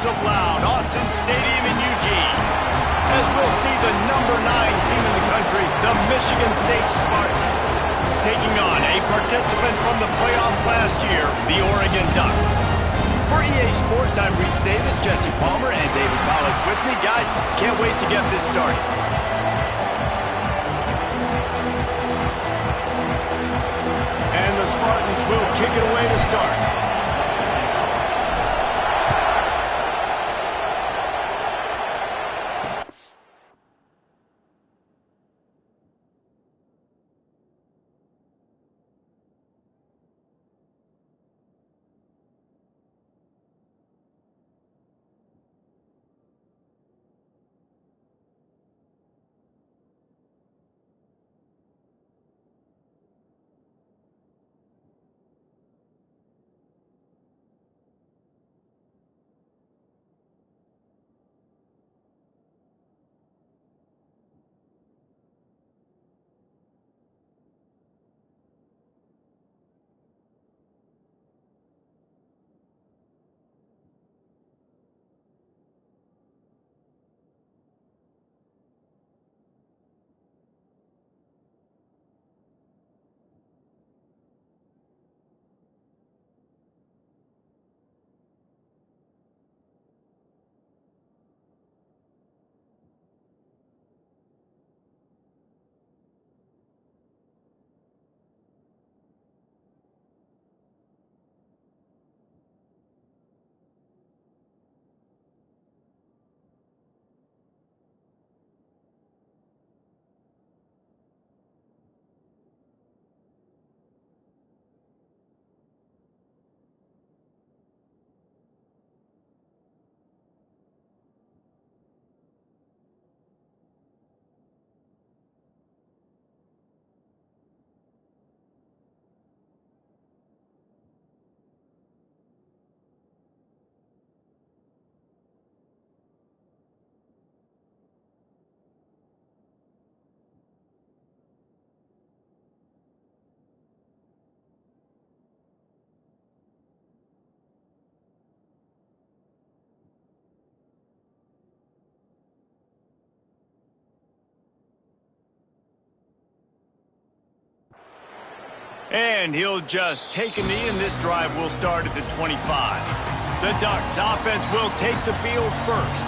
explosive loud Autzen Stadium in Eugene, as we'll see the number 9 team in the country, the Michigan State Spartans, taking on a participant from the playoff last year, the Oregon Ducks. For EA Sports, I'm Reese Davis, Jesse Palmer, and David Pollack with me. Guys, can't wait to get this started. And the Spartans will kick it away to start. And he'll just take a knee, and this drive will start at the 25. The Ducks offense will take the field first.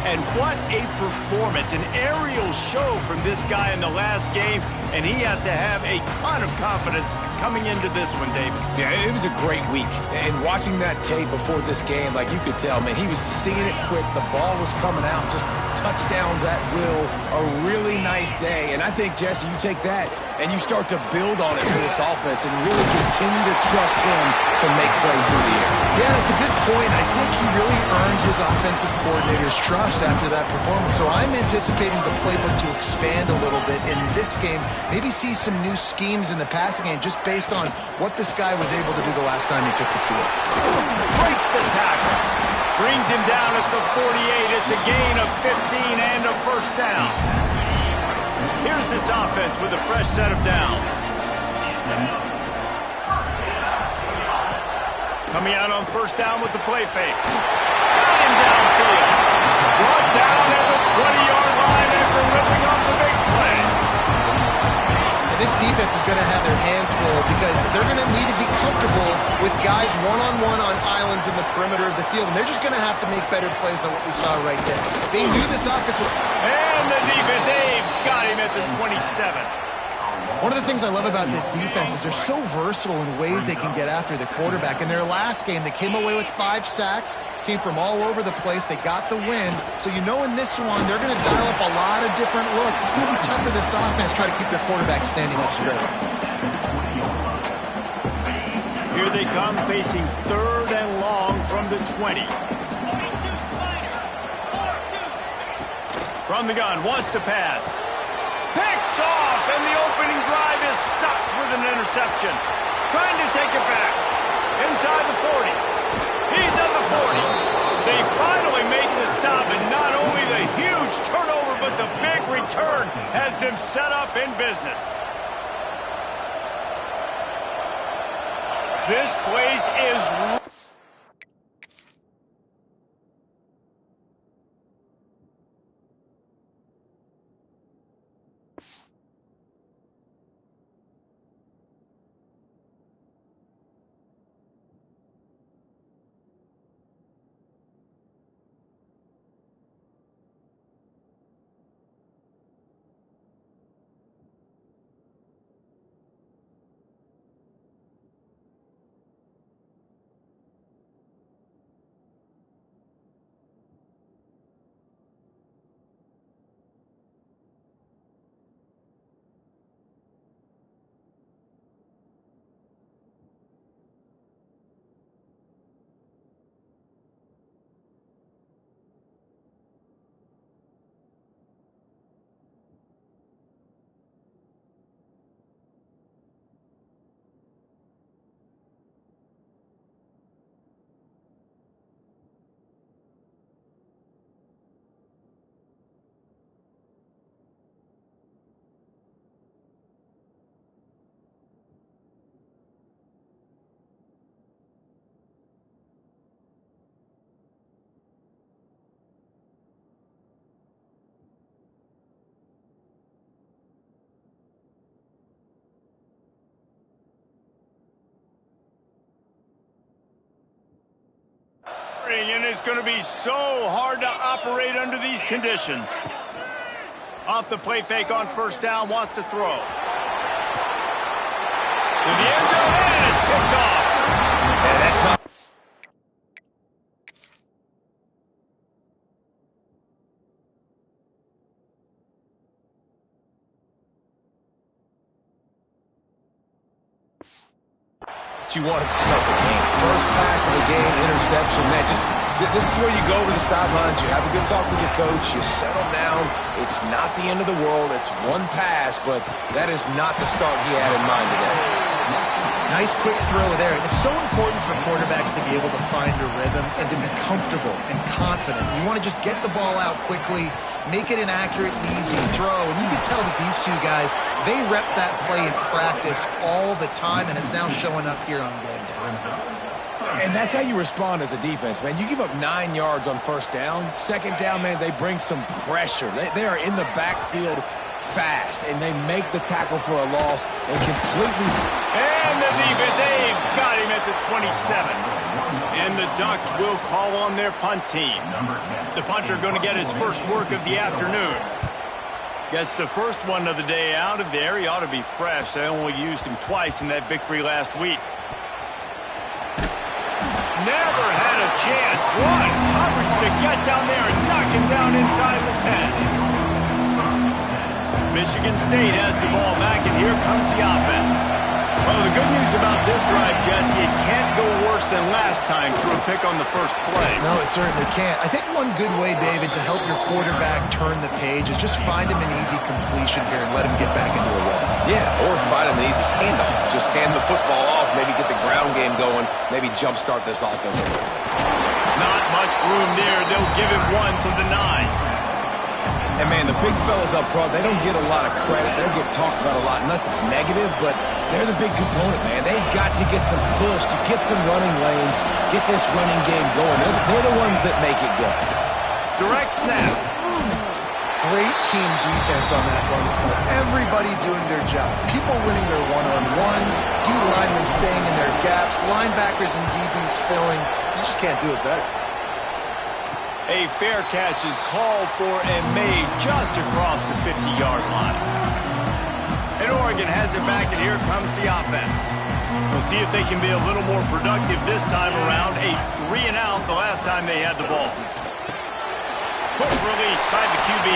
And what a performance, an aerial show from this guy in the last game, and he has to have a ton of confidence coming into this one, David. Yeah, it was a great week. And watching that tape before this game, like you could tell, man, he was seeing it quick. The ball was coming out, just touchdowns at will. A really nice day. And I think, Jesse, you take that and you start to build on it for this offense and really continue to trust him to make plays through the air. Yeah, that's a good point. I think he really earned his offensive coordinator's trust after that performance. So I'm anticipating the playbook to expand a little bit in this game. Maybe see some new schemes in the passing game just based on what this guy was able to do the last time he took the field. Breaks the tackle. Brings him down at the 48. It's a gain of 15 and a first down. Here's this offense with a fresh set of downs. Coming out on first down with the play fake. Got him downfield. Brought down at the 20-yard line after ripping off the big play. And this defense is going to have their hands full because they're going to need to be comfortable with guys one-on-one on islands in the perimeter of the field. And they're just going to have to make better plays than what we saw right there. They knew this offense was... And the defense, Dave, got him at the 27. One of the things I love about this defense is they're so versatile in ways they can get after the quarterback. In their last game, they came away with 5 sacks, came from all over the place. They got the win. So you know in this one, they're going to dial up a lot of different looks. It's going to be tough for this offense to try to keep their quarterback standing up straight. Here they come, facing 3rd and long from the 20. From the gun, wants to pass. Picked off, and the opening drive is stopped with an interception. Trying to take it back. Inside the 40. He's at the 40. They finally make the stop, and not only the huge turnover, but the big return has them set up in business. This place is... running, and it's going to be so hard to operate under these conditions. Off the play fake on first down, wants to throw. To the end zone, and it's picked off. And that's not... you wanted to start the game. First pass of the game, interception. Man, this is where you go over the sidelines. You have a good talk with your coach. You settle down. It's not the end of the world. It's one pass, but that is not the start he had in mind today. Nice quick throw there. It's so important for quarterbacks to be able to find a rhythm and to be comfortable and confident. You want to just get the ball out quickly, make it an accurate, easy throw. And you can tell that these two guys, they rep that play in practice all the time, and it's now showing up here on game day. And that's how you respond as a defense, man. You give up 9 yards on first down. Second down, man, they bring some pressure. They are in the backfield fast, and they make the tackle for a loss and completely... And the defense, they've got him at the 27. And the Ducks will call on their punt team. The punter going to get his first work of the afternoon. Gets the first one of the day out of there. He ought to be fresh. They only used him twice in that victory last week. Never had a chance. One coverage to get down there and knock him down inside the 10. Michigan State has the ball back, and here comes the offense. Well, the good news about this drive, Jesse, it can't go worse than last time through a pick on the first play. No, it certainly can't. I think one good way, David, to help your quarterback turn the page is just find him an easy completion here and let him get back into a rhythm. Yeah, or find him an easy handoff. Just hand the football off, maybe get the ground game going, maybe jumpstart this offense a little bit. Not much room there. They'll give him one to the 9. And, man, the big fellas up front, they don't get a lot of credit. They don't get talked about a lot unless it's negative, but they're the big component, man. They've got to get some push, to get some running lanes, get this running game going. They're the ones that make it go. Direct snap. Great team defense on that run play. Everybody doing their job. People winning their one-on-ones, D linemen staying in their gaps, linebackers and DBs filling. You just can't do it better. A fair catch is called for and made just across the 50-yard line. And Oregon has it back, and here comes the offense. We'll see if they can be a little more productive this time around. A 3-and-out the last time they had the ball. Quick release by the QB.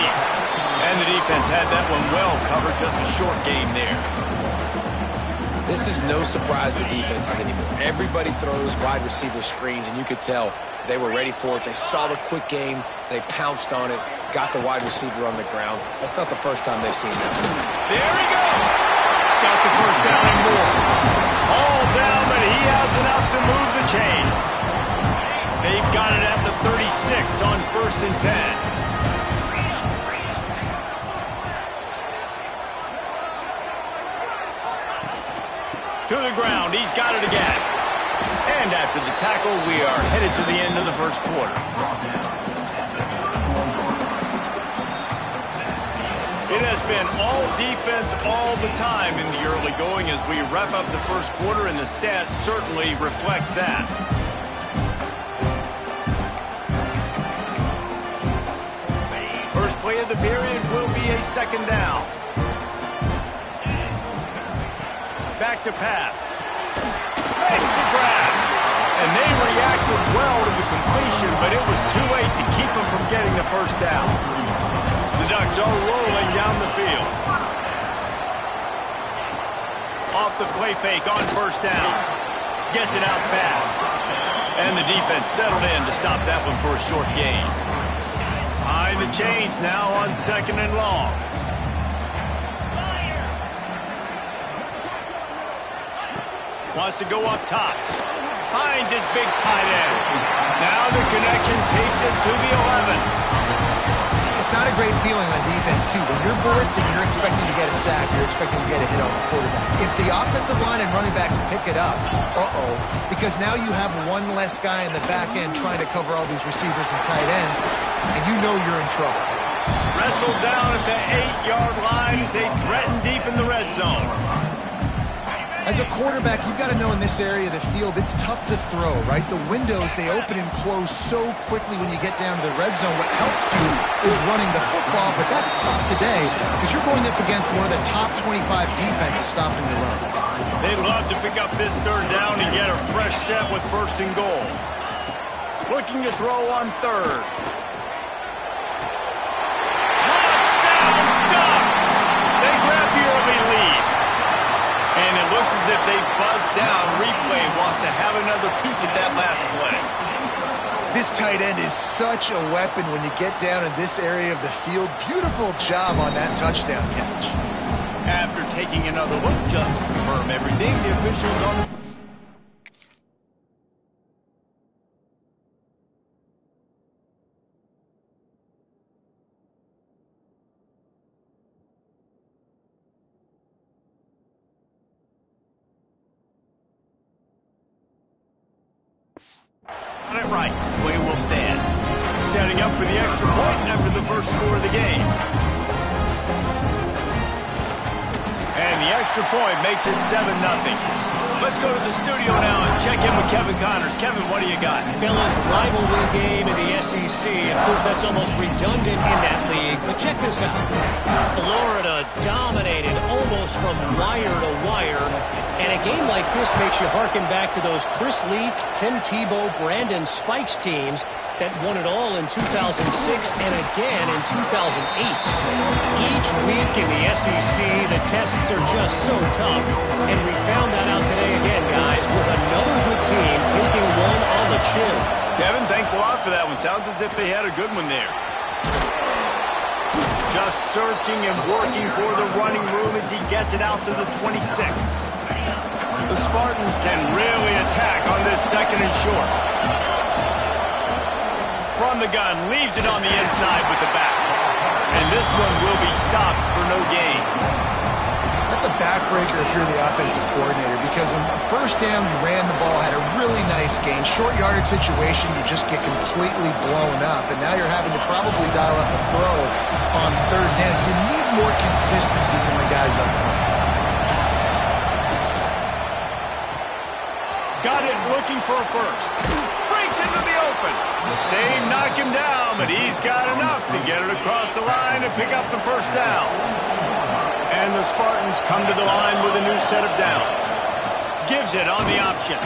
And the defense had that one well covered, just a short game there. This is no surprise to defenses anymore. Everybody throws wide receiver screens, and you could tell they were ready for it. They saw the quick game. They pounced on it, got the wide receiver on the ground. That's not the first time they've seen that. There he goes. Got the first down and more. All down, but he has enough to move the chains. They've got it at the 36 on 1st and 10. To the ground, he's got it again. And after the tackle, we are headed to the end of the first quarter. It has been all defense all the time in the early going as we wrap up the first quarter, and the stats certainly reflect that. First play of the period will be a second down. Back to pass. Makes the grab. And they reacted well to the completion, but it was too late to keep them from getting the first down. The Ducks are rolling down the field. Off the play fake on first down. Gets it out fast. And the defense settled in to stop that one for a short gain. Behind the chains now on 2nd and long. Wants to go up top. Finds his big tight end. Now the connection takes it to the 11. It's not a great feeling on defense, too. When you're blitzing, you're expecting to get a sack. You're expecting to get a hit on the quarterback. If the offensive line and running backs pick it up, because now you have one less guy in the back end trying to cover all these receivers and tight ends, and you know you're in trouble. Wrestled down at the 8-yard line as they threaten deep in the red zone. As a quarterback, you've got to know in this area of the field, it's tough to throw, right? The windows, they open and close so quickly when you get down to the red zone. What helps you is running the football, but that's tough today because you're going up against one of the top 25 defenses stopping the run. They'd love to pick up this third down and get a fresh set with first and goal. Looking to throw on third. Touchdown Ducks! They grab the early lead. And it looks as if they buzzed down. Replay wants to have another peek at that last play. This tight end is such a weapon when you get down in this area of the field. Beautiful job on that touchdown catch. After taking another look just to confirm everything, the officials on the... Got it right. Play will stand. Setting up for the extra point after the first score of the game. And the extra point makes it 7-0. Let's go to the studio now and check in with Kevin Connors. Kevin, what do you got? Fellas, rivalry game in the SEC. Of course, that's almost redundant in that league. But check this out. Florida dominated almost from wire to wire. And a game like this makes you harken back to those Chris Leak, Tim Tebow, Brandon Spikes teams that won it all in 2006 and again in 2008. Each week in the SEC, the tests are just so tough. And we found that out today again, guys, with another good team taking one on the chin. Kevin, thanks a lot for that one. Sounds as if they had a good one there. Just searching and working for the running room as he gets it out to the 26. The Spartans can really attack on this second and short. From the gun, leaves it on the inside with the back. And this one will be stopped for no gain. That's a backbreaker if you're the offensive coordinator because on the first down, you ran the ball, had a really nice gain. Short yardage situation, you just get completely blown up. And now you're having to probably dial up a throw on third down. You need more consistency from the guys up front. Got it, looking for a first. Breaks into the open. They knock him down, but he's got enough to get it across the line and pick up the first down. And the Spartans come to the line with a new set of downs. Gives it on the option.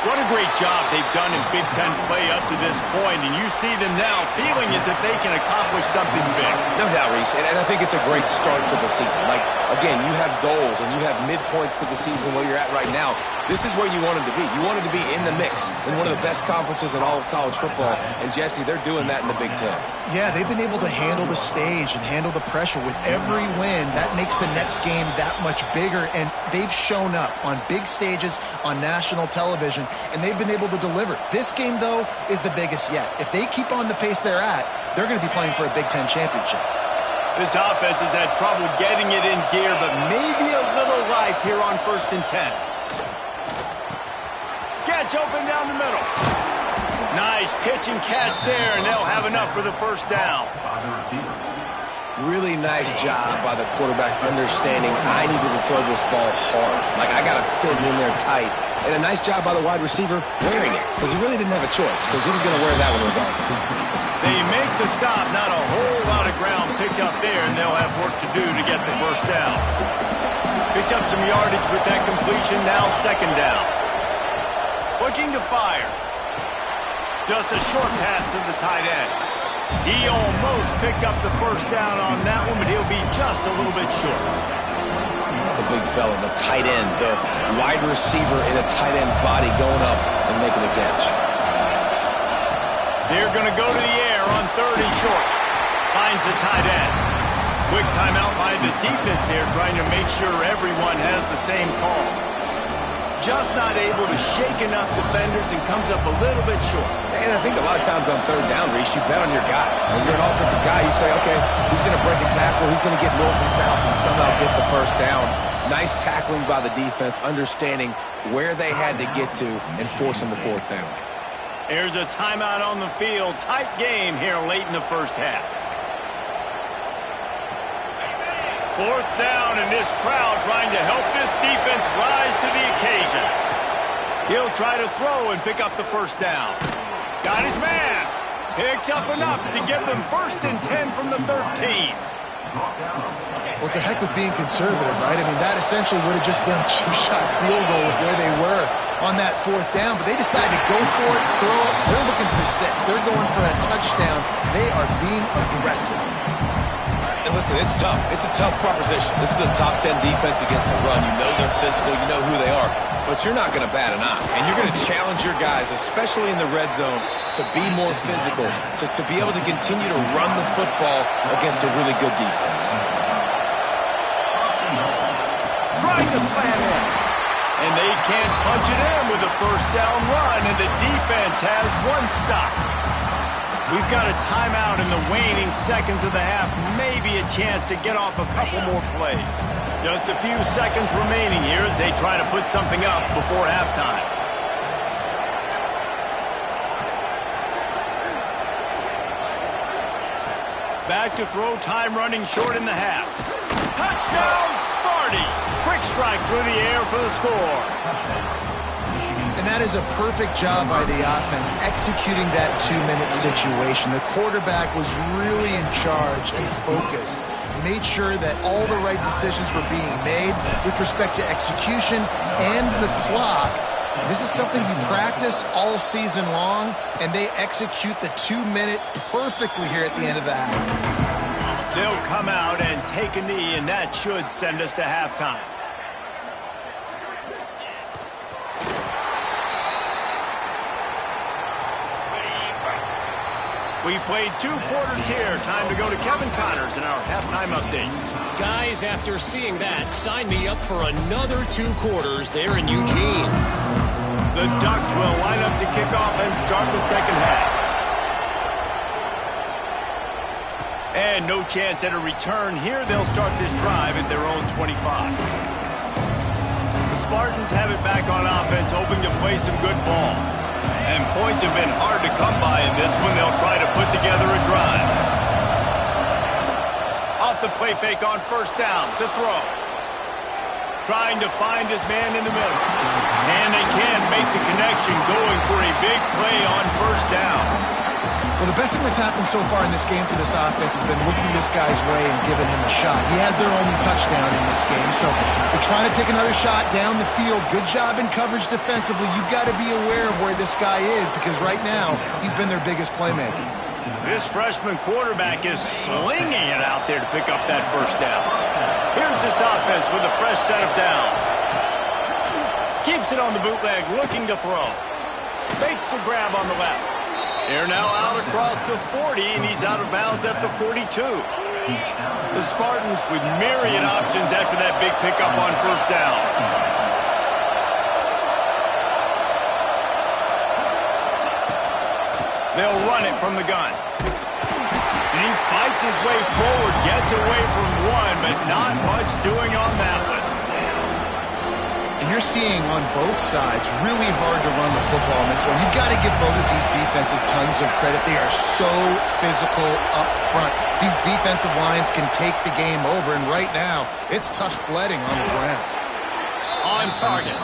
What a great job they've done in Big Ten play up to this point, and you see them now feeling as if they can accomplish something big. No doubt, Reese, and I think it's a great start to the season. Like, again, you have goals and you have midpoints to the season where you're at right now. This is where you wanted to be. You wanted to be in the mix in one of the best conferences in all of college football, and Jesse, they're doing that in the Big Ten. Yeah, they've been able to handle the stage and handle the pressure. With every win, that makes the next game that much bigger, and they've shown up on big stages on national television, and they've been able to deliver. This game, though, is the biggest yet. If they keep on the pace they're at, they're going to be playing for a Big Ten championship. This offense has had trouble getting it in gear, but maybe a little life here on 1st and 10. Gets open down the middle. Nice pitch and catch there, and they'll have enough for the first down. Really nice job by the quarterback understanding I needed to throw this ball hard. Like, I got to fit it in there tight. And a nice job by the wide receiver wearing it, because he really didn't have a choice, because he was going to wear that one regardless. They make the stop. Not a whole lot of ground picked up there, and they'll have work to do to get the first down. Picked up some yardage with that completion. Now second down. Looking to fire. Just a short pass to the tight end. He almost picked up the first down on that one, but he'll be just a little bit short. The big fella, the tight end, the wide receiver in a tight end's body going up and making the catch. They're going to go to the air on third and short. Finds the tight end. Quick timeout by the defense there, trying to make sure everyone has the same call. Just not able to shake enough defenders and comes up a little bit short. And I think a lot of times on third down, Reese, you bet on your guy. When you're an offensive guy, you say, okay, he's going to break a tackle, he's going to get north and south and somehow get the first down. Nice tackling by the defense, understanding where they had to get to and forcing the fourth down. There's a timeout on the field. Tight game here late in the first half. 4th down, and this crowd trying to help this defense rise to the occasion. He'll try to throw and pick up the 1st down. Got his man. Picks up enough to give them 1st and 10 from the 13. Well, it's a heck with being conservative, right? I mean, that essentially would have just been a cheap-shot field goal with where they were on that 4th down, but they decided to go for it, throw it. They're looking for 6. They're going for a touchdown. They are being aggressive. And listen, it's tough. It's a tough proposition. This is the top 10 defense against the run. You know they're physical. You know who they are. But you're not going to bat an eye. And you're going to challenge your guys, especially in the red zone, to be more physical, to be able to continue to run the football against a really good defense. Trying to slam in. And they can't punch it in with a 1st down run, and the defense has 1 stop. We've got a timeout in the waning seconds of the half, maybe a chance to get off a couple more plays. Just a few seconds remaining here as they try to put something up before halftime. Back to throw, time running short in the half. Touchdown, Sparty! Quick strike through the air for the score. And that is a perfect job by the offense, executing that 2-minute situation. The quarterback was really in charge and focused. Made sure that all the right decisions were being made with respect to execution and the clock. This is something you practice all season long, and they execute the 2-minute perfectly here at the end of the half. They'll come out and take a knee, and that should send us to halftime. We've played 2 quarters here. Time to go to Kevin Connors in our halftime update. Guys, after seeing that, sign me up for another 2 quarters there in Eugene. The Ducks will line up to kick off and start the second half. And no chance at a return here. They'll start this drive at their own 25. The Spartans have it back on offense, hoping to play some good ball. And points have been hard to come by in this one. They'll try to put together a drive. Off the play fake on 1st down to throw. Trying to find his man in the middle. And they can't make the connection, going for a big play on 1st down. Well, the best thing that's happened so far in this game for this offense has been looking this guy's way and giving him a shot. He has their only touchdown in this game, so they're trying to take another shot down the field. Good job in coverage defensively. You've got to be aware of where this guy is, because right now he's been their biggest playmaker. This freshman quarterback is slinging it out there to pick up that 1st down. Here's this offense with a fresh set of downs. Keeps it on the bootleg, looking to throw. Fakes the grab on the left. They're now out across the 40, and he's out of bounds at the 42. The Spartans with myriad options after that big pickup on 1st down. They'll run it from the gun. And he fights his way forward, gets away from one, but not much doing on that one. And you're seeing on both sides really hard to run the football in this one. You've got to give both of these defenses tons of credit. They are so physical up front. These defensive lines can take the game over, and right now, it's tough sledding on the ground. On target.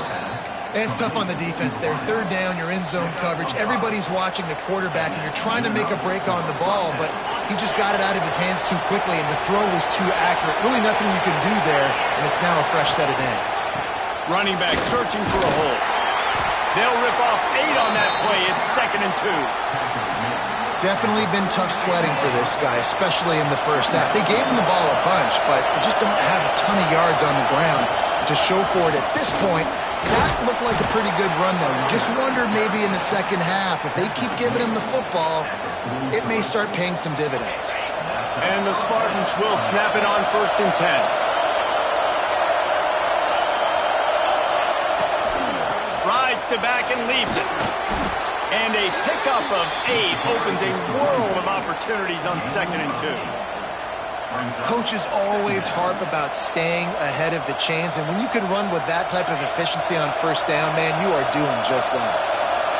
It's tough on the defense there. 3rd down, you're in zone coverage. Everybody's watching the quarterback, and you're trying to make a break on the ball, but he just got it out of his hands too quickly, and the throw was too accurate. Really nothing you can do there, and it's now a fresh set of downs. Running back searching for a hole. They'll rip off 8 on that play. It's 2nd and 2. Definitely been tough sledding for this guy, especially in the first half. They gave him the ball a bunch, but they just don't have a ton of yards on the ground to show for it at this point. That looked like a pretty good run, though. You just wonder maybe in the second half, if they keep giving him the football, it may start paying some dividends. And the Spartans will snap it on 1st and 10. Rides to back and leaves it. And a pickup of 8 opens a world of opportunities on 2nd and 2. Coaches always harp about staying ahead of the chains, and when you can run with that type of efficiency on 1st down, man, you are doing just that.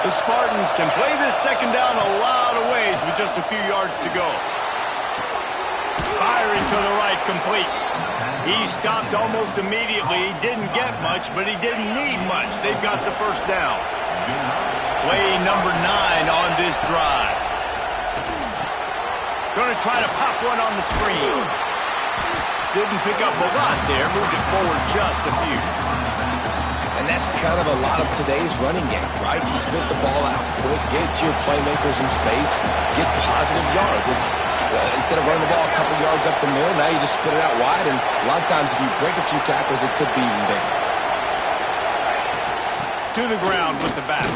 The Spartans can play this 2nd down a lot of ways with just a few yards to go. Firing to the right, complete. He stopped almost immediately. He didn't get much, but he didn't need much. They've got the first down. Play number 9 on this drive. Going to try to pop one on the screen. Didn't pick up a lot there. Moved it forward just a few. And that's kind of a lot of today's running game, right? Spit the ball out quick, get it to your playmakers in space, get positive yards. It's instead of running the ball a couple yards up the middle, now you just spit it out wide, and a lot of times if you break a few tackles, it could be even bigger. To the ground with the back.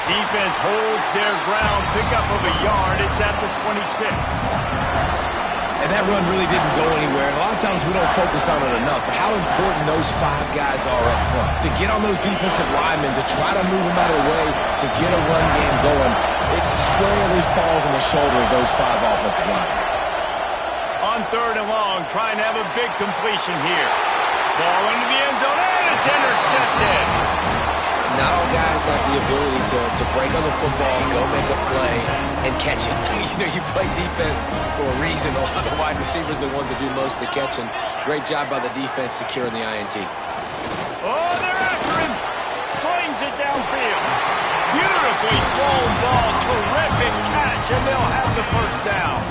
Defense holds their ground, pickup of a yard. It's at the 26. And that run really didn't go anywhere. And a lot of times we don't focus on it enough, but how important those 5 guys are up front. To get on those defensive linemen, to try to move them out of the way, to get a run game going, it squarely falls on the shoulder of those 5 offensive linemen. On 3rd and long, trying to have a big completion here. Ball into the end zone, and it's intercepted. Not all guys have the ability to break on the football, go make a play, and catch it. You play defense for a reason. A lot of the wide receivers are the ones that do most of the catching. Great job by the defense securing the INT. Oh, they're after him. Slings it downfield. Beautifully thrown ball. Terrific catch, and they'll have the first down.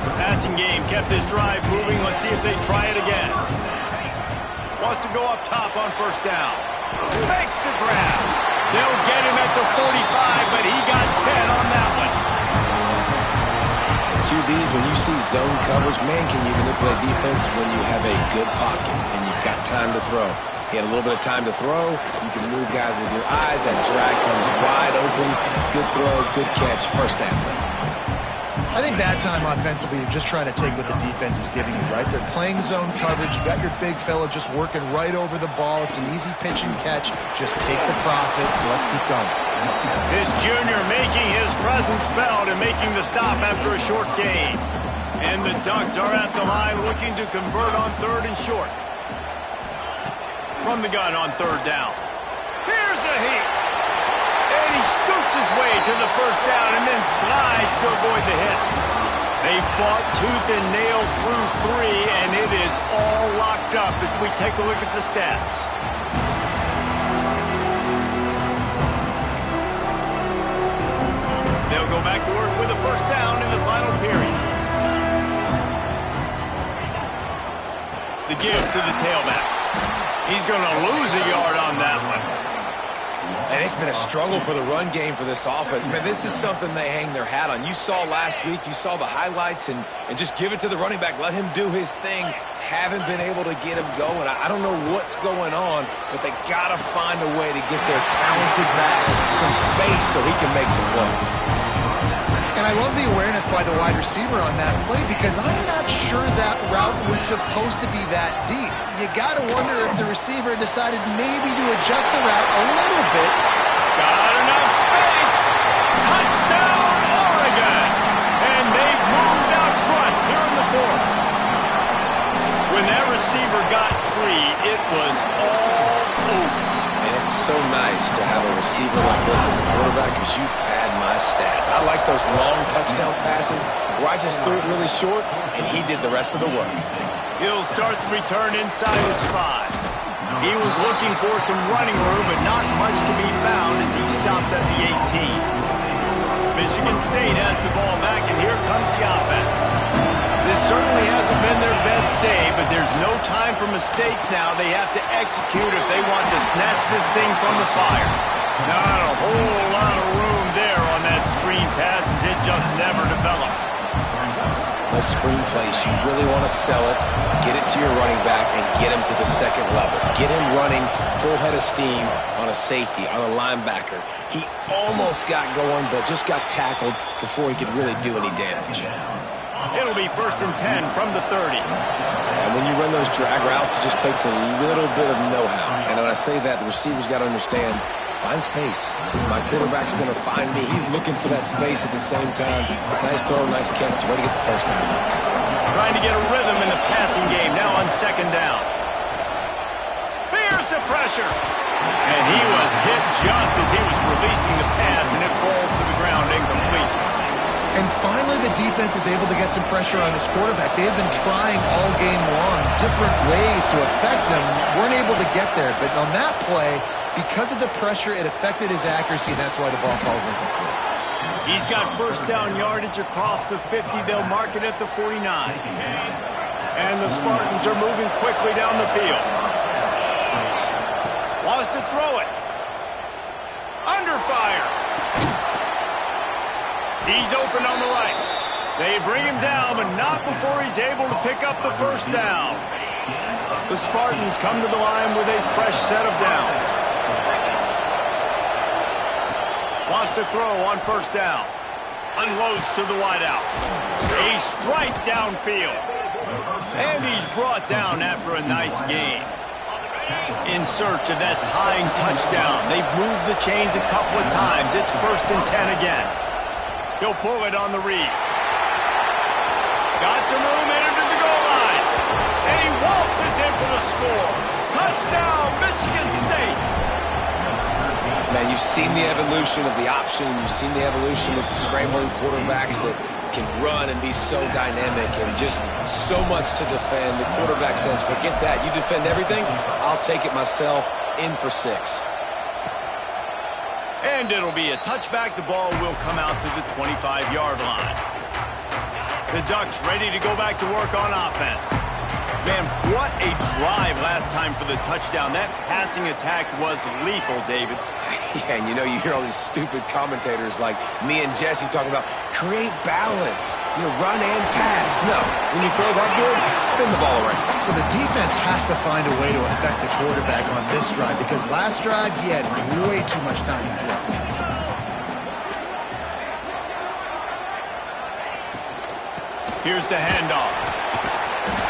The passing game kept this drive moving. Let's see if they try it again. Wants to go up top on first down. Makes the grab. They'll get him at the 45, but he got 10 on that one. QBs, when you see zone coverage, man, can you manipulate defense when you have a good pocket and you've got time to throw. He had a little bit of time to throw. You can move guys with your eyes. That drag comes wide open. Good throw, good catch, first down. I think that time offensively, you're just trying to take what the defense is giving you, right? They're playing zone coverage. You got your big fella just working right over the ball. It's an easy pitch and catch. Just take the profit. Let's keep going. This junior making his presence felt and making the stop after a short gain. And the Ducks are at the line looking to convert on 3rd and short. From the gun on 3rd down. Here's a heat. And he scoots his way to the first down and then slides to avoid the hit. They fought tooth and nail through 3, and it is all locked up as we take a look at the stats. They'll go back to work with a first down in the final period. The give to the tailback. He's going to lose a yard on that one. And it's been a struggle for the run game for this offense. Man, this is something they hang their hat on. You saw last week, you saw the highlights, and just give it to the running back. Let him do his thing. Haven't been able to get him going. I don't know what's going on, but they got to find a way to get their talented back some space so he can make some plays. And I love the awareness by the wide receiver on that play because I'm not sure that route was supposed to be that deep. You got to wonder if the receiver decided maybe to adjust the route a little bit. Got enough space. Touchdown, Oregon. And they've moved out front here in the 4th. When that receiver got free, it was all over. And it's so nice to have a receiver like this as a quarterback because you pad my stats. I like those long touchdown passes where I just threw it really short and he did the rest of the work. He'll start the return inside his 5. He was looking for some running room, but not much to be found as he stopped at the 18. Michigan State has the ball back, and here comes the offense. This certainly hasn't been their best day, but there's no time for mistakes now. They have to execute if they want to snatch this thing from the fire. Not a whole lot of room there on that screen pass as it just never developed. Those screen plays, you really want to sell it, get it to your running back, and get him to the second level. Get him running full head of steam on a safety, on a linebacker. He almost got going, but just got tackled before he could really do any damage. It'll be 1st and 10 from the 30. And when you run those drag routes, it just takes a little bit of know-how. And when I say that, the receivers got to understand, find space. My quarterback's going to find me. He's looking for that space at the same time. Nice throw, nice catch. Way to get the first down. Trying to get a rhythm in the passing game now on 2nd down. Here's the pressure. And he was hit just as he was releasing the pass, and it falls to the ground incomplete. And finally, the defense is able to get some pressure on this quarterback. They have been trying all game long different ways to affect him. Weren't able to get there. But on that play, because of the pressure, it affected his accuracy, and that's why the ball falls incomplete. He's got first down yardage across the 50. They'll mark it at the 49. And the Spartans are moving quickly down the field. Wants to throw it. Under fire. He's open on the right. They bring him down, but not before he's able to pick up the first down. The Spartans come to the line with a fresh set of downs. Wants to throw on first down. Unloads to the wideout. A strike downfield. And he's brought down after a nice gain. In search of that tying touchdown. They've moved the chains a couple of times. It's 1st and 10 again. He'll pull it on the read. Got some room into the goal line. And he waltzes in for the score. Touchdown, Michigan State. Man, you've seen the evolution of the option. You've seen the evolution of the scrambling quarterbacks that can run and be so dynamic and just so much to defend. The quarterback says, forget that. You defend everything, I'll take it myself. In for 6. And it'll be a touchback. The ball will come out to the 25-yard line. The Ducks ready to go back to work on offense. Man, what a drive last time for the touchdown. That passing attack was lethal, David. Yeah, and you know, you hear all these stupid commentators like me and Jesse talking about create balance, run and pass. No, when you throw that good, spin the ball around. So the defense has to find a way to affect the quarterback on this drive because last drive he had way too much time to throw. Here's the handoff.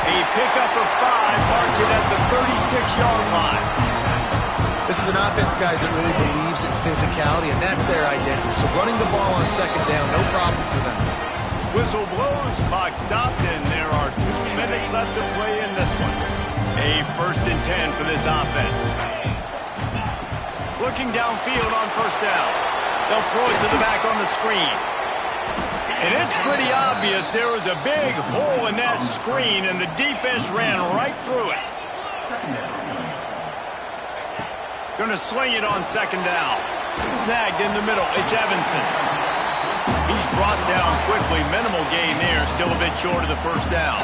A pickup of 5 marks it at the 36-yard line. This is an offense, guys, that really believes in physicality, and that's their identity. So running the ball on 2nd down, no problem for them. Whistle blows, clock stopped, and there are 2 minutes left to play in this one. A 1st and 10 for this offense. Looking downfield on 1st down. They'll throw it to the back on the screen. And it's pretty obvious there was a big hole in that screen, and the defense ran right through it. Going to sling it on 2nd down. Snagged in the middle. It's Evanson. He's brought down quickly. Minimal gain there. Still a bit short of the 1st down.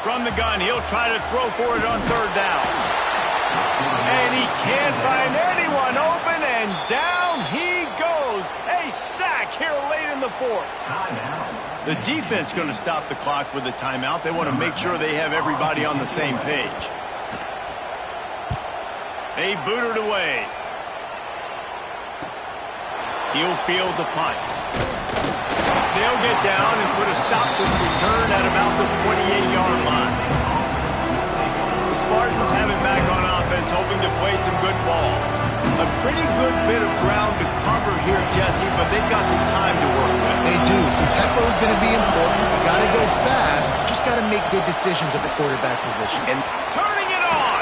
From the gun, he'll try to throw for it on 3rd down. And he can't find anyone open, and down he goes. A sack here late in the 4th. The defense going to stop the clock with a timeout. They want to make sure they have everybody on the same page. They boot it away. He'll field the punt. They'll get down and put a stop to the return at about the 28-yard line. The Spartans have it back on offense, hoping to play some good ball. A pretty good bit of ground to cover here, Jesse, but they've got some time to work with. They do. So tempo is going to be important. You got to go fast. Just got to make good decisions at the quarterback position. And turning it on.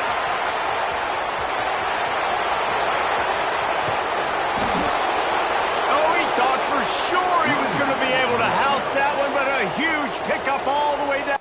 Oh, he thought for sure he was going to be able to house that one, but a huge pickup all the way down.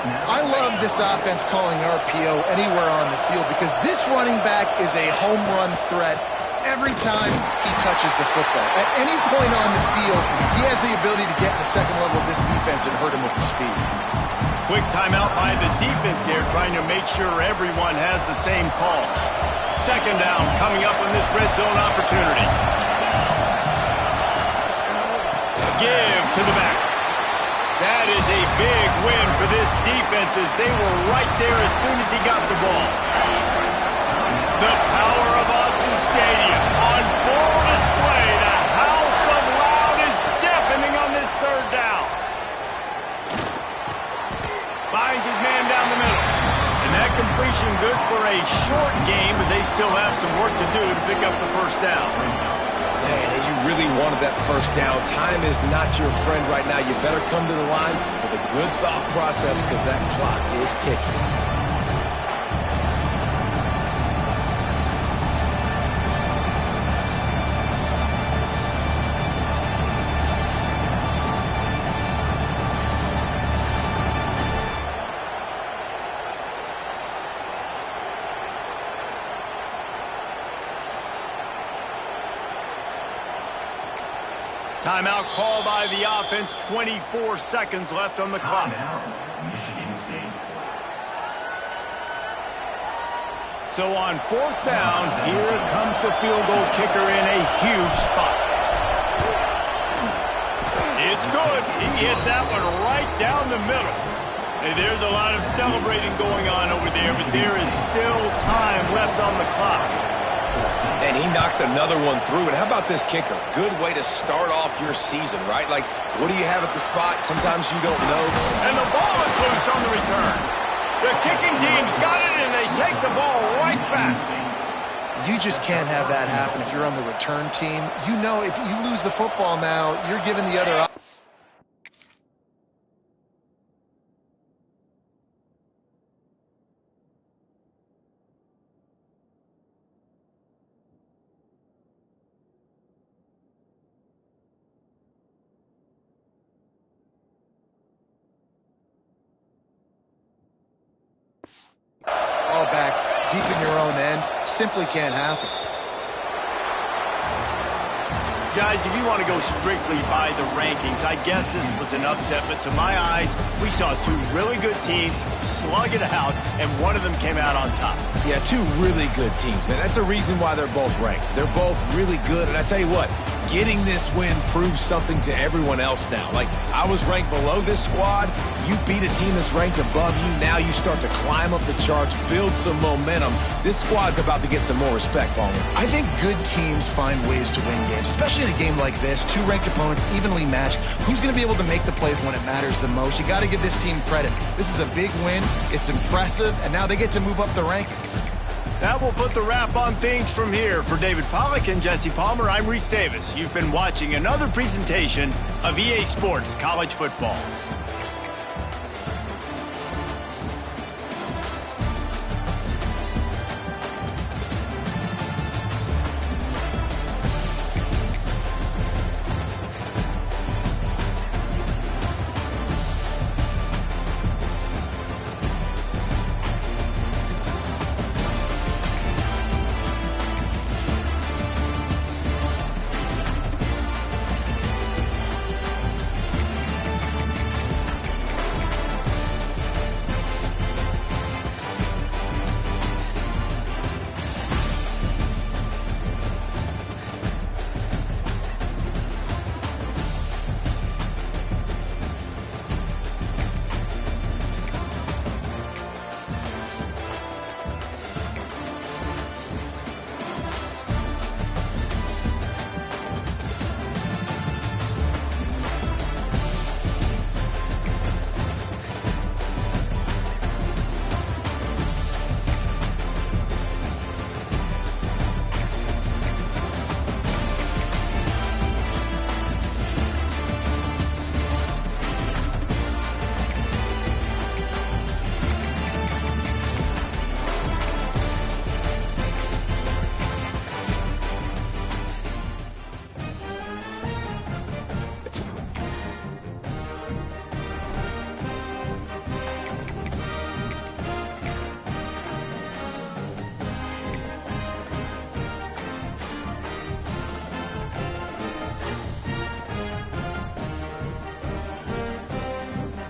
I love this offense calling RPO anywhere on the field because this running back is a home run threat every time he touches the football. At any point on the field, he has the ability to get in the 2nd level of this defense and hurt him with the speed. Quick timeout by the defense there, trying to make sure everyone has the same call. 2nd down coming up on this red zone opportunity. Give to the back. That is a big win for this defense as they were right there as soon as he got the ball. The power of Austin Stadium on full display. The house first down. Time is not your friend right now. You better come to the line with a good thought process because that clock is ticking. Timeout called by the offense. 24 seconds left on the clock. So on fourth down, here comes the field goal kicker in a huge spot. It's good. He hit that one right down the middle. Hey, there's a lot of celebrating going on over there, but there is still time left on the clock. And he knocks another one through. And how about this kicker? Good way to start off your season, right? Like, what do you have at the spot? Sometimes you don't know. And the ball is loose on the return. The kicking team's got it, and they take the ball right back. You just can't have that happen if you're on the return team. You know if you lose the football now, you're giving the other option. All back deep in your own end. Simply can't happen. Guys, if you want to go strictly by the rankings, I guess this was an upset, but to my eyes, we saw two really good teams slug it out, and one of them came out on top. Yeah, two really good teams, man. That's a reason why they're both ranked. They're both really good, and I tell you what, getting this win proves something to everyone else now. Like, I was ranked below this squad. You beat a team that's ranked above you. Now you start to climb up the charts, build some momentum. This squad's about to get some more respect, Palmer. I think good teams find ways to win games, especially in a game like this. Two ranked opponents, evenly matched. Who's going to be able to make the plays when it matters the most? You got to give this team credit. This is a big win. It's impressive, and now they get to move up the rankings. That will put the wrap on things from here. For David Pollack and Jesse Palmer, I'm Reese Davis. You've been watching another presentation of EA Sports College Football.